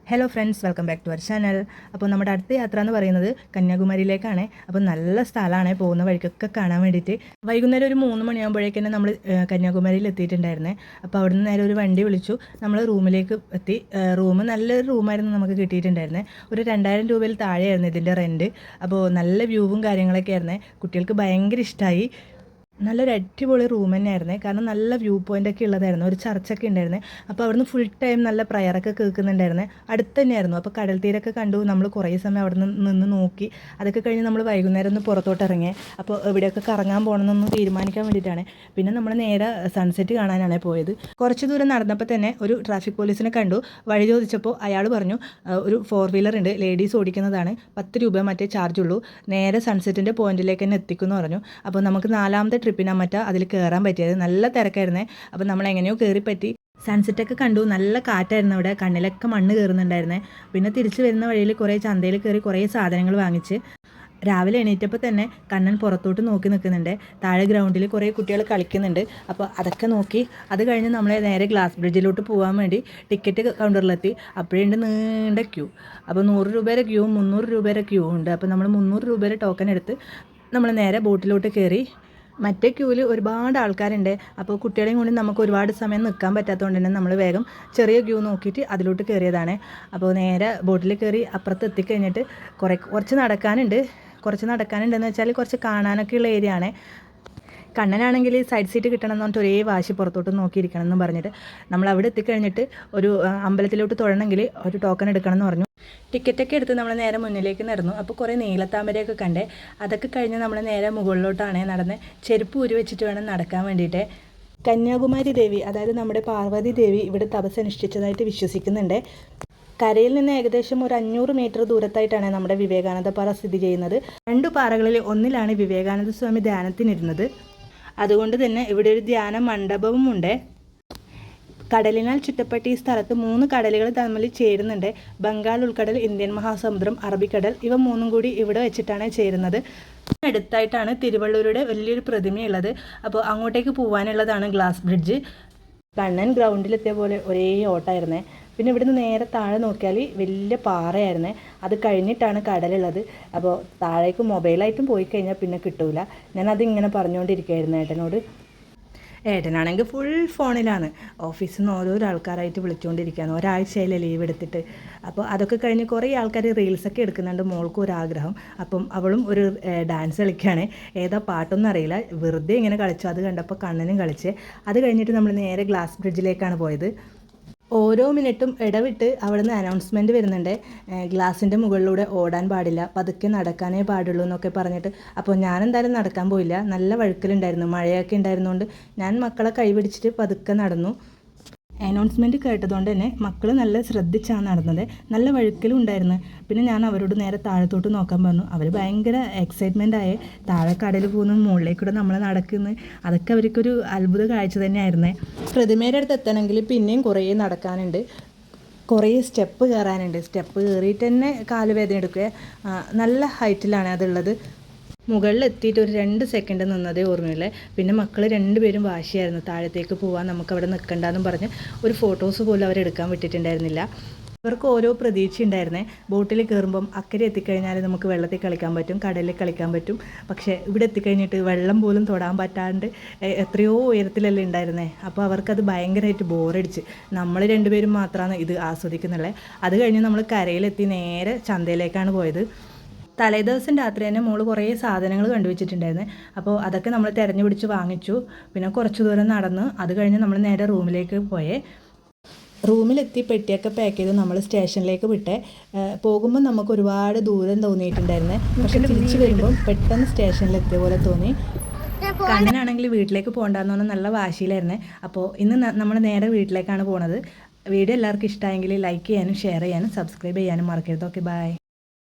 Hello friends, welcome back to our channel. അപ്പോൾ നമ്മുടെ അടുത്ത യാത്ര എന്ന് പറയുന്നത് കന്യാകുമാരിയിലേക്കാണ്. അപ്പോൾ നല്ല സ്ഥലമാണ്, പോകുന്ന വഴിക്കൊക്കെ കാണാൻ വേണ്ടിയിട്ട്. വൈകുന്നേരം ഒരു 3 മണിയാകുമ്പോഴേക്ക് തന്നെ നമ്മൾ കന്യാകുമാരിയിൽ എത്തിയിട്ടുണ്ടായിരുന്നേ. അപ്പോൾ അവിടെ നിന്ന് നേരെ ഒരു വണ്ടി വിളിച്ചു, നമ്മൾ റൂമിലേക്ക് എത്തി. റൂം നല്ലൊരു റൂമായിരുന്നു നമുക്ക് കിട്ടിയിട്ടുണ്ടായിരുന്നേ. ഒരു 2000 രൂപയിൽ താഴെയായിരുന്നു ഇതിൻ്റെ റെൻറ്റ്. അപ്പോൾ നല്ല വ്യൂവും കാര്യങ്ങളൊക്കെ ആയിരുന്നേ. കുട്ടികൾക്ക് ഭയങ്കര ഇഷ്ടമായി. നല്ലൊരു അടിപൊളി റൂം തന്നെയായിരുന്നേ. കാരണം നല്ല വ്യൂ പോയിൻ്റൊക്കെ ഉള്ളതായിരുന്നു. ഒരു ചർച്ചൊക്കെ ഉണ്ടായിരുന്നേ. അപ്പോൾ അവിടുന്ന് ഫുൾ ടൈം നല്ല പ്രയറൊക്കെ കേൾക്കുന്നുണ്ടായിരുന്നേ. അടുത്ത് തന്നെയായിരുന്നു. അപ്പോൾ കടൽ തീരൊക്കെ കണ്ടു. നമ്മൾ കുറേ സമയം അവിടെ നിന്ന് നോക്കി. അതൊക്കെ കഴിഞ്ഞ് നമ്മൾ വൈകുന്നേരം ഒന്ന് പുറത്തോട്ട് ഇറങ്ങി. അപ്പോൾ എവിടെയൊക്കെ കറങ്ങാൻ പോകണമെന്നൊന്ന് തീരുമാനിക്കാൻ വേണ്ടിയിട്ടാണ്. പിന്നെ നമ്മൾ നേരെ സൺസെറ്റ് കാണാനാണ് പോയത്. കുറച്ച് ദൂരം നടന്നപ്പോൾ തന്നെ ഒരു ട്രാഫിക് പോലീസിനെ കണ്ടു. വഴി ചോദിച്ചപ്പോൾ അയാൾ പറഞ്ഞു, ഒരു 4 വീലർ ഉണ്ട്, ലേഡീസ് ഓടിക്കുന്നതാണ്, 10 രൂപ മറ്റേ ചാർജുള്ളൂ, നേരെ സൺസെറ്റിൻ്റെ പോയിന്റിലേക്ക് തന്നെ എത്തിക്കുമെന്ന് പറഞ്ഞു. അപ്പോൾ നമുക്ക് 4ാമത്തെ ട്രിപ്പിനാ മറ്റാ അതിൽ കയറാൻ പറ്റിയത്. നല്ല തിരക്കായിരുന്നേ. അപ്പോൾ നമ്മൾ എങ്ങനെയോ കയറി പറ്റി. സൺസെറ്റൊക്കെ കണ്ടു. നല്ല കാറ്റായിരുന്നു അവിടെ. കണ്ണിലൊക്കെ മണ്ണ് കയറുന്നുണ്ടായിരുന്നേ. പിന്നെ തിരിച്ച് വരുന്ന വഴിയിൽ കുറേ ചന്തയിൽ കയറി കുറേ സാധനങ്ങൾ വാങ്ങിച്ച്. രാവിലെ എണീറ്റപ്പോൾ തന്നെ കണ്ണൻ പുറത്തോട്ട് നോക്കി നിൽക്കുന്നുണ്ട്. താഴെ ഗ്രൗണ്ടിൽ കുറേ കുട്ടികൾ കളിക്കുന്നുണ്ട്. അപ്പോൾ അതൊക്കെ നോക്കി. അത് കഴിഞ്ഞ് നമ്മളെ നേരെ ഗ്ലാസ് ബ്രിഡ്ജിലോട്ട് പോകാൻ വേണ്ടി ടിക്കറ്റ് കൗണ്ടറിലെത്തി. അപ്പോഴുണ്ട് നീണ്ട ക്യൂ. അപ്പോൾ 100 രൂപയുടെ ക്യൂവും 300 രൂപയുടെ ക്യൂ ഉണ്ട്. അപ്പോൾ നമ്മൾ 300 രൂപയുടെ ടോക്കൺ എടുത്ത് നമ്മൾ നേരെ ബോട്ടിലോട്ട് കയറി. മറ്റേ ക്യൂവിൽ ഒരുപാട് ആൾക്കാരുണ്ട്. അപ്പോൾ കുട്ടികളെയും കൊണ്ട് നമുക്ക് ഒരുപാട് സമയം നിൽക്കാൻ പറ്റാത്തതുകൊണ്ട് തന്നെ നമ്മൾ വേഗം ചെറിയ ക്യൂ നോക്കിയിട്ട് അതിലോട്ട് കയറിയതാണ്. അപ്പോൾ നേരെ ബോട്ടിൽ കയറി അപ്പുറത്ത് എത്തിക്കഴിഞ്ഞിട്ട് കുറച്ച് നടക്കാനുണ്ടെന്ന് വെച്ചാൽ കുറച്ച് കാണാനൊക്കെ ഉള്ള ഏരിയ ആണ്. കണ്ണനാണെങ്കിൽ സൈഡ് സീറ്റ് കിട്ടണം എന്ന് പറഞ്ഞിട്ട് ഒരേ വാശി പുറത്തോട്ട് നോക്കിയിരിക്കണം എന്ന് പറഞ്ഞിട്ട് നമ്മൾ അവിടെ എത്തിക്കഴിഞ്ഞിട്ട് ഒരു അമ്പലത്തിലോട്ട് തൊഴണമെങ്കിൽ ഒരു ടോക്കൺ എടുക്കണം എന്ന് പറഞ്ഞു. ടിക്കറ്റൊക്കെ എടുത്ത് നമ്മൾ നേരെ മുന്നിലേക്ക് നടന്നു. അപ്പോൾ കുറേ നീലത്താമരയൊക്കെ കണ്ടേ. അതൊക്കെ കഴിഞ്ഞ് നമ്മൾ നേരെ മുകളിലോട്ടാണ് നടന്ന്. ചെരുപ്പ് ഊരി വെച്ചിട്ട് വേണം നടക്കാൻ വേണ്ടിയിട്ട്. കന്യാകുമാരി ദേവി, അതായത് നമ്മുടെ പാർവതി ദേവി ഇവിടെ തപസ് അനുഷ്ഠിച്ചതായിട്ട് വിശ്വസിക്കുന്നുണ്ട്. കരയിൽ നിന്ന് ഏകദേശം ഒരു 500 മീറ്റർ ദൂരത്തായിട്ടാണ് നമ്മുടെ വിവേകാനന്ദ പാറ സ്ഥിതി ചെയ്യുന്നത്. 2 പാറകളിൽ ഒന്നിലാണ് വിവേകാനന്ദ സ്വാമി ധ്യാനത്തിനിരുന്നത്. അതുകൊണ്ട് തന്നെ ഇവിടെ ഒരു ധ്യാന മണ്ഡപവും ഉണ്ട്. കടലിനാൽ ചുറ്റപ്പെട്ട ഈ സ്ഥലത്ത് 3 കടലുകൾ തമ്മിൽ ചേരുന്നുണ്ട്. ബംഗാൾ ഉൾക്കടൽ, ഇന്ത്യൻ മഹാസമുദ്രം, അറബിക്കടൽ, ഇവ 3ഉം കൂടി ഇവിടെ വെച്ചിട്ടാണ് ചേരുന്നത്. അടുത്തായിട്ടാണ് തിരുവള്ളൂരുടെ വലിയൊരു പ്രതിമയുള്ളത്. അപ്പോൾ അങ്ങോട്ടേക്ക് പോകാനുള്ളതാണ് ഗ്ലാസ് ബ്രിഡ്ജ്. കണ്ണൻ ഗ്രൗണ്ടിലെത്തിയ പോലെ ഒരേ ഓട്ടമായിരുന്നേ. പിന്നെ ഇവിടുന്ന് നേരെ താഴെ നോക്കിയാൽ വലിയ പാറയായിരുന്നേ. അത് കഴിഞ്ഞിട്ടാണ് കടലുള്ളത്. അപ്പോൾ താഴേക്ക് മൊബൈലായിട്ടും പോയി കഴിഞ്ഞാൽ പിന്നെ കിട്ടൂല. ഞാനതിങ്ങനെ പറഞ്ഞുകൊണ്ടിരിക്കുകയായിരുന്നു ഏട്ടനോട്. ഏട്ടനാണെങ്കിൽ ഫുൾ ഫോണിലാണ്. ഓഫീസിൽ നിന്ന് ഓരോരോ ആൾക്കാരായിട്ട് വിളിച്ചുകൊണ്ടിരിക്കുകയാണ്. ഒരാഴ്ചയിലെ ലീവ് എടുത്തിട്ട്. അപ്പോൾ അതൊക്കെ കഴിഞ്ഞ് കുറേ ആൾക്കാർ റീൽസൊക്കെ എടുക്കുന്നുണ്ട്. മോൾക്കും ഒരാഗ്രഹം. അപ്പം അവളും ഒരു ഡാൻസ് കളിക്കുകയാണ്. ഏതാ പാട്ടൊന്നും അറിയില്ല, വെറുതെ ഇങ്ങനെ കളിച്ചു. അത് കണ്ടപ്പോൾ കണ്ണനും കളിച്ച്. അത് കഴിഞ്ഞിട്ട് നമ്മൾ നേരെ ഗ്ലാസ് ബ്രിഡ്ജിലേക്കാണ് പോയത്. ഓരോ മിനിറ്റും ഇടവിട്ട് അവിടെ നിന്ന് അനൗൺസ്മെൻറ്റ് വരുന്നുണ്ട്. ഗ്ലാസിൻ്റെ മുകളിലൂടെ ഓടാൻ പാടില്ല, പതുക്കെ നടക്കാനേ പാടുള്ളൂ എന്നൊക്കെ പറഞ്ഞിട്ട്. അപ്പോൾ ഞാനെന്തായാലും നടക്കാൻ പോയില്ല. നല്ല വഴുക്കലുണ്ടായിരുന്നു, മഴയൊക്കെ ഉണ്ടായിരുന്നുകൊണ്ട് ഞാൻ മക്കളെ കൈപിടിച്ചിട്ട് പതുക്കെ നടന്നു. അനൗൺസ്മെൻറ്റ് കേട്ടതുകൊണ്ട് തന്നെ മക്കൾ നല്ല ശ്രദ്ധിച്ചാണ് നടന്നത്. നല്ല വഴുക്കലും ഉണ്ടായിരുന്നു. പിന്നെ ഞാൻ അവരോട് നേരെ താഴത്തോട്ട് നോക്കാൻ പറഞ്ഞു. അവർ ഭയങ്കര എക്സൈറ്റ്മെൻ്റ് ആയി. താഴെ കടൽ പോകുന്നു, മുകളിലേക്കൂടെ നമ്മൾ നടക്കുന്നു. അതൊക്കെ അവർക്കൊരു അത്ഭുത കാഴ്ച തന്നെയായിരുന്നേ. പ്രതിമയുടെ അടുത്ത് എത്തണമെങ്കിൽ പിന്നെയും കുറേ നടക്കാനുണ്ട്, കുറേ സ്റ്റെപ്പ് കയറാനുണ്ട്. സ്റ്റെപ്പ് കയറിയിട്ട് തന്നെ കാലുവേദന എടുക്കുക. നല്ല ഹൈറ്റിലാണ് അതുള്ളത്. മുകളിലെത്തിയിട്ട് ഒരു 2 സെക്കൻഡ് നിന്നതേ ഓർമ്മയില്ലേ. പിന്നെ മക്കൾ 2 പേരും വാശിയായിരുന്നു, താഴത്തേക്ക് പോകാൻ, നമുക്കവിടെ നിൽക്കണ്ടെന്നും പറഞ്ഞ് ഒരു ഫോട്ടോസ് പോലും അവരെടുക്കാൻ വിട്ടിട്ടുണ്ടായിരുന്നില്ല. ഇവർക്ക് ഓരോ പ്രതീക്ഷ ഉണ്ടായിരുന്നേ. ബോട്ടിൽ കയറുമ്പം അക്കരെ എത്തിക്കഴിഞ്ഞാൽ നമുക്ക് വെള്ളത്തിൽ കളിക്കാൻ പറ്റും, കടലിൽ കളിക്കാൻ പറ്റും. പക്ഷേ ഇവിടെ എത്തിക്കഴിഞ്ഞിട്ട് വെള്ളം പോലും തൊടാൻ പറ്റാണ്ട് എത്രയോ ഉയരത്തിലല്ലേ ഉണ്ടായിരുന്നേ. അപ്പോൾ അവർക്കത് ഭയങ്കരമായിട്ട് ബോറടിച്ച്. നമ്മൾ 2 പേരും മാത്രമാണ് ഇത് ആസ്വദിക്കുന്നുള്ളത്. അത് കഴിഞ്ഞ് നമ്മൾ കരയിലെത്തി നേരെ ചന്തയിലേക്കാണ് പോയത്. തലേദിവസം രാത്രി തന്നെ മോള് കുറേ സാധനങ്ങൾ കണ്ടുവച്ചിട്ടുണ്ടായിരുന്നു. അപ്പോൾ അതൊക്കെ നമ്മൾ തിരഞ്ഞു പിടിച്ച് വാങ്ങിച്ചു. പിന്നെ കുറച്ച് ദൂരം നടന്ന് അത് കഴിഞ്ഞ് നമ്മൾ നേരെ റൂമിലേക്ക് പോയേ. റൂമിലെത്തി പെട്ടിയൊക്കെ പാക്ക് ചെയ്ത് നമ്മൾ സ്റ്റേഷനിലേക്ക് വിട്ടേ. പോകുമ്പോൾ നമുക്ക് ഒരുപാട് ദൂരം തോന്നിയിട്ടുണ്ടായിരുന്നേ. പക്ഷെ തിരിച്ച് വരുമ്പം പെട്ടെന്ന് സ്റ്റേഷനിലെത്തിയ പോലെ തോന്നി. കണ്ണനാണെങ്കിൽ വീട്ടിലേക്ക് പോകണ്ടെന്ന് പറഞ്ഞാൽ നല്ല വാശിയിലായിരുന്നേ. അപ്പോൾ ഇന്ന് നമ്മൾ നേരെ വീട്ടിലേക്കാണ് പോണത്. വീഡിയോ എല്ലാവർക്കും ഇഷ്ടമായെങ്കിൽ ലൈക്ക് ചെയ്യാനും ഷെയർ ചെയ്യാനും സബ്സ്ക്രൈബ് ചെയ്യാനും മറക്കരുത്. Okay, by.